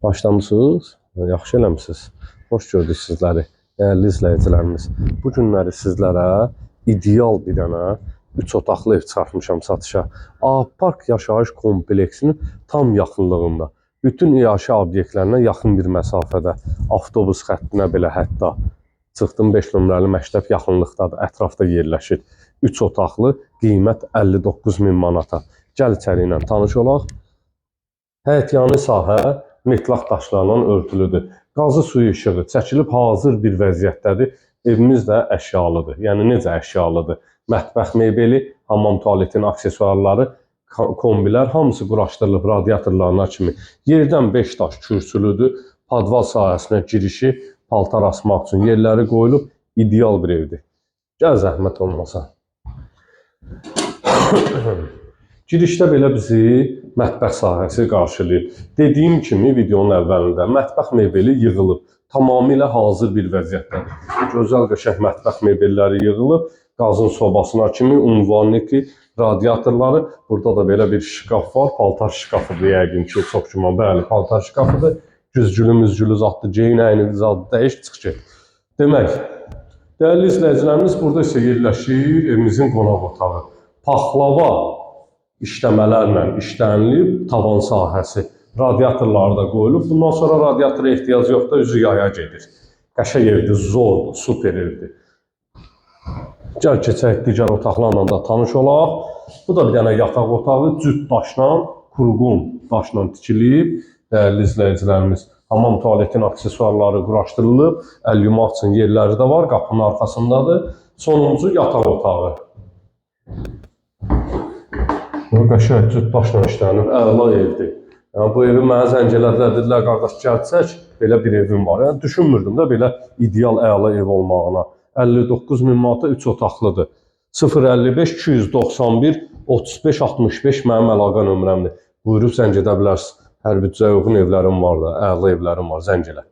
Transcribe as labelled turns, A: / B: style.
A: Başlamısınız? Yaxşı eləmisiniz. Xoş gördük sizləri, dəyərli izləyicilərimiz. Bu günləri sizlərə ideal bir dənə 3 otaqlı ev çıxartmışam satışa. A-Park yaşayış kompleksinin tam yaxınlığında. Bütün iaşə obyektlərinə yaxın bir məsafədə. Avtobus xəttinə belə hətta. Çıxdım 5 nömrəli məktəb yaxınlıqdadır, ətrafda yerləşir. 3 otaqlı, qiymət 59.000 manata. Gəl içəri ilə tanış olaq. Həyətyanı sahə metlaq daşlarla örtülüdür. Qazı suyu işığı çəkilib hazır bir vəziyyətdədir. Evimiz də əşyalıdır. Yəni necə əşyalıdır? Mətbəx mebeli, hamam tualetin aksesuarları, kombilər hamısı quraşdırılıb radiatorlarına kimi. Yerdən 5 daş kürsülüdür. Padval sahəsinə girişi paltar asmaq üçün yerləri qoyulub. İdeal bir evdir. Gəl zəhmət olmasa. Girişdə belə bizi mətbəx sahəsi qarşılayır. Dediyim kimi videonun əvvəlində mətbəx mebeli yığılıb. Tamamilə hazır bir vəziyyətdədir. Gözəl qəşəng mətbəx mebelləri yığılıb. Qazın sobasına kimi unvaniki, radiatorları. Burada da belə bir şkaf var. Paltar şkafıdır yəqin ki. Çox güman, bəli, paltar şkafıdır. Güzgülü müzgülü zaddır, geyin zaddır, dəyiş çıx get. Demək, dəyərli izləyicilərimiz, burada isə yerləşir evimizin qonaq otağı. Paxlava işləmələrlə işlənilib, tavan sahəsi, radiatorları da qoyulub. Bundan sonra radiatora ehtiyac yoxdur, üzü yaya gedir. Qəşəng evdir, zordur, super evdir. Gəl keçək digər otaqlarla da tanış olaq. Bu da bir dənə yataq otağı, cüt daşla, kurqum daşla tikilib. Dəyərli izləyicilərimiz, hamam tualetin aksesuarları quraşdırılıb, əl yumaq üçün yerləri də var, qapının arxasındadır. Sonuncu yataq otağı. Qəşəng cüt daşla işlənib, əla evdir. Yəni, bu evi mənə zəng elədilər, dedilər, qardaş, gəl çək, belə bir evim var. Yəni, düşünmürdüm də belə ideal, əla ev olmağına. 59.000 manata 3 otaqlıdır. 055 291 35 65 mənim əlaqə nömrəmdir. Buyurub zəng edə bilərsiniz. Hər büdcəyə uyğun evlərim var da, əla evlərim var, zəng elə.